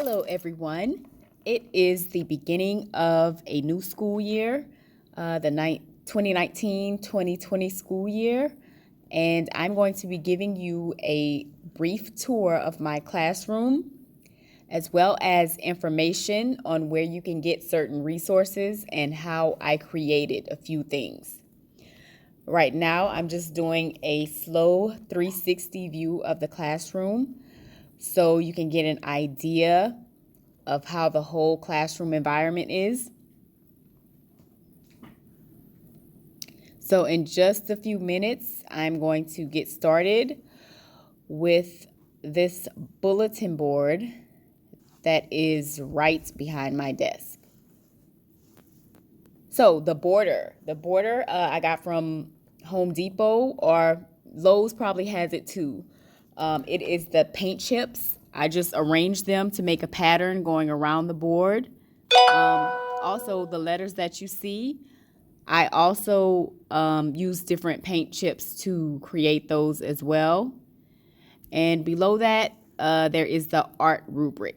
Hello, everyone. It is the beginning of a new school year, the 2019-2020 school year, and I'm going to be giving you a brief tour of my classroom, as well as information on where you can get certain resources and how I created a few things. Right now, I'm just doing a slow 360 view of the classroom so you can get an idea of how the whole classroom environment is. So in just a few minutes, I'm going to get started with this bulletin board that is right behind my desk. So the border I got from Home Depot, or Lowe's probably has it too. It is the paint chips. I just arranged them to make a pattern going around the board. Also, the letters that you see, I also use different paint chips to create those as well. And below that, there is the art rubric.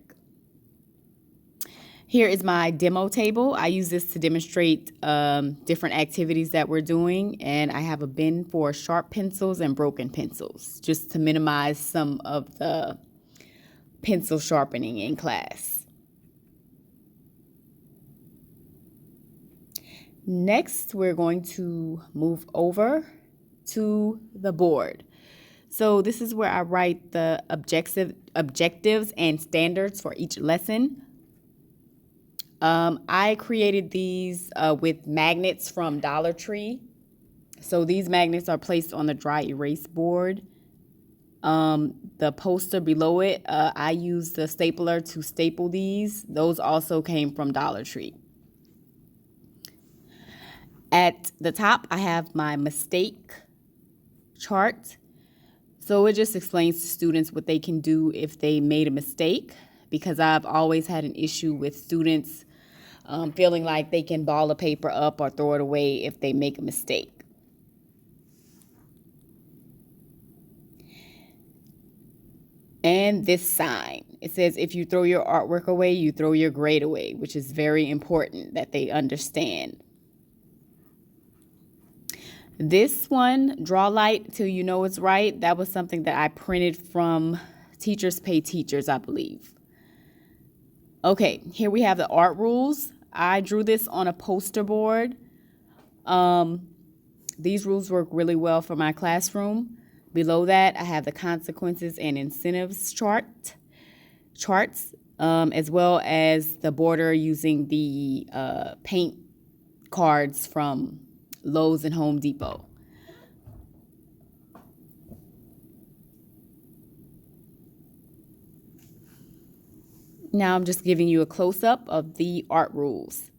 Here is my demo table. I use this to demonstrate different activities that we're doing, and I have a bin for sharp pencils and broken pencils, just to minimize some of the pencil sharpening in class. Next, we're going to move over to the board. So this is where I write the objectives and standards for each lesson. I created these with magnets from Dollar Tree. So these magnets are placed on the dry erase board. The poster below it, I used the stapler to staple these. Those also came from Dollar Tree. At the top, I have my mistake chart. So it just explains to students what they can do if they made a mistake, because I've always had an issue with students feeling like they can ball a paper up or throw it away if they make a mistake. And this sign, it says, if you throw your artwork away, you throw your grade away, which is very important that they understand. This one, draw light till you know it's right, that was something that I printed from Teachers Pay Teachers, I believe. Okay, here we have the art rules. I drew this on a poster board. These rules work really well for my classroom. Below that, I have the consequences and incentives charts, as well as the border using the paint cards from Lowe's and Home Depot. Now I'm just giving you a close-up of the art rules.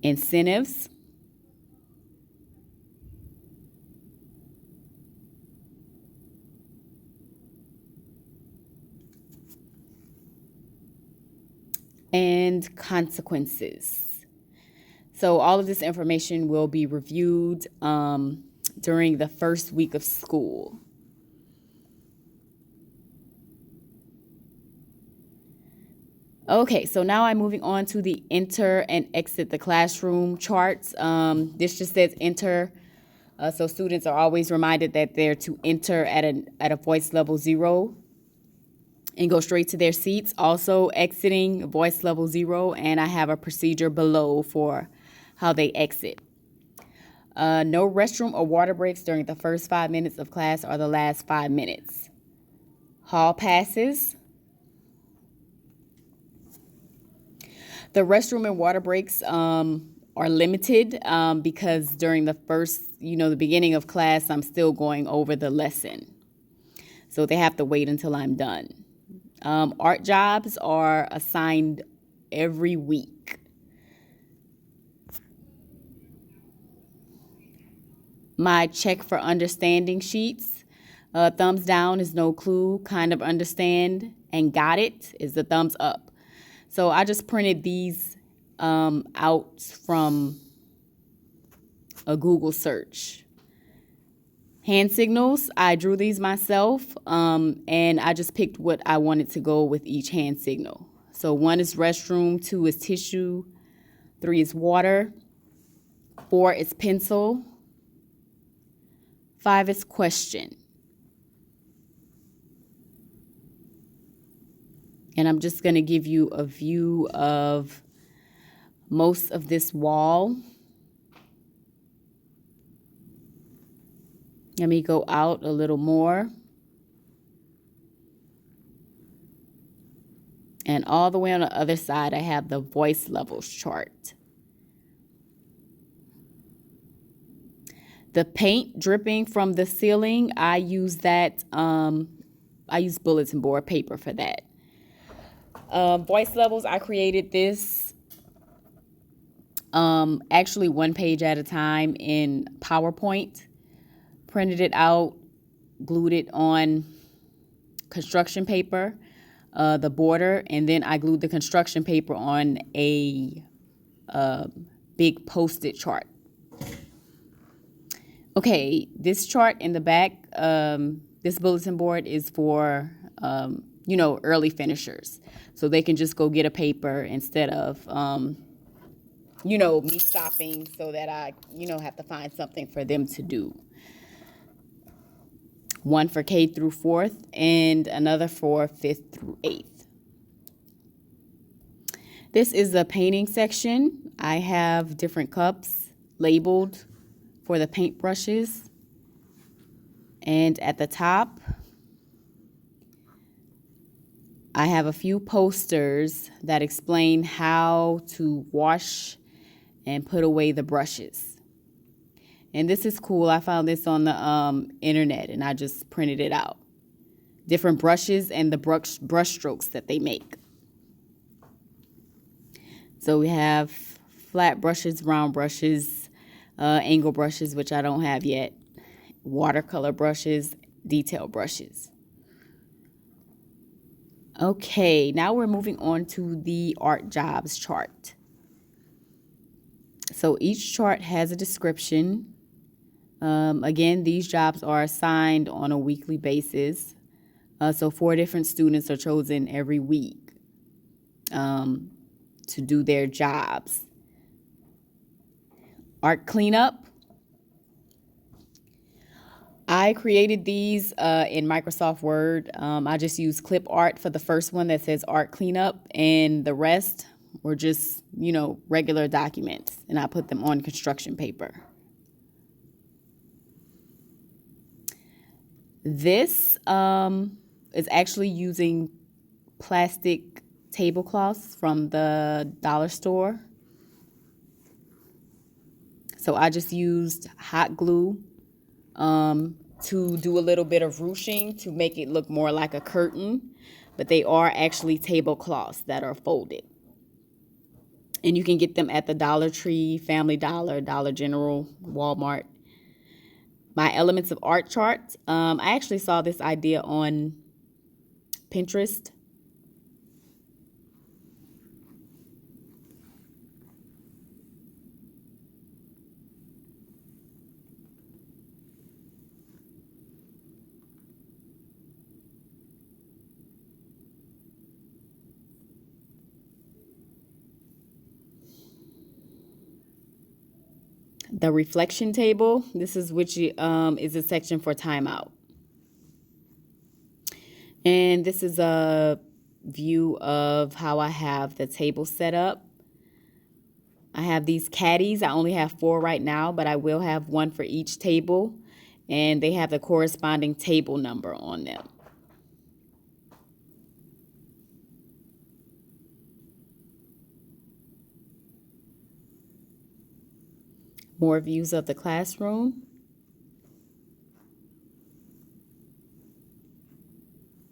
Incentives. And consequences. So all of this information will be reviewed during the first week of school. Okay, so now I'm moving on to the enter and exit the classroom charts. This just says enter, so students are always reminded that they're to enter at a voice level 0 and go straight to their seats. Also exiting voice level 0, and I have a procedure below for how they exit. No restroom or water breaks during the first 5 minutes of class or the last 5 minutes. Hall passes. The restroom and water breaks are limited because during the the beginning of class, I'm still going over the lesson. So they have to wait until I'm done. Art jobs are assigned every week. My check for understanding sheets. Thumbs down is no clue, kind of understand, and got it is the thumbs up. So I just printed these out from a Google search. Hand signals, I drew these myself, and I just picked what I wanted to go with each hand signal. So 1 is restroom, 2 is tissue, 3 is water, 4 is pencil, 5 is question. And I'm just going to give you a view of most of this wall. Let me go out a little more. And all the way on the other side, I have the voice levels chart. The paint dripping from the ceiling, I use that, I use bulletin board paper for that. Voice levels, I created this actually 1 page at a time in PowerPoint. Printed it out, glued it on construction paper, the border, and then I glued the construction paper on a big Post-it chart. Okay, this chart in the back, this bulletin board is for, early finishers. So they can just go get a paper instead of, me stopping so that I, have to find something for them to do. 1 for K through 4th and another for 5th through 8th. This is the painting section. I have different cups labeled for the paintbrushes. And at the top, I have a few posters that explain how to wash and put away the brushes. And this is cool. I found this on the internet and I just printed it out. Different brushes and the brush strokes that they make. So we have flat brushes, round brushes, angle brushes, which I don't have yet, watercolor brushes, detail brushes. Okay, now we're moving on to the art jobs chart. So each chart has a description. Again, these jobs are assigned on a weekly basis. So 4 different students are chosen every week to do their jobs. Art cleanup. I created these in Microsoft Word. I just used clip art for the first one that says art cleanup, and the rest were just, regular documents, and I put them on construction paper. This is actually using plastic tablecloths from the dollar store. So I just used hot glue to do a little bit of ruching to make it look more like a curtain, but they are actually tablecloths that are folded. And you can get them at the Dollar Tree, Family Dollar, Dollar General, Walmart. My elements of art chart. I actually saw this idea on Pinterest. The reflection table, this is which is a section for timeout. And this is a view of how I have the table set up. I have these caddies. I only have 4 right now, but I will have 1 for each table. And they have the corresponding table number on them. More views of the classroom.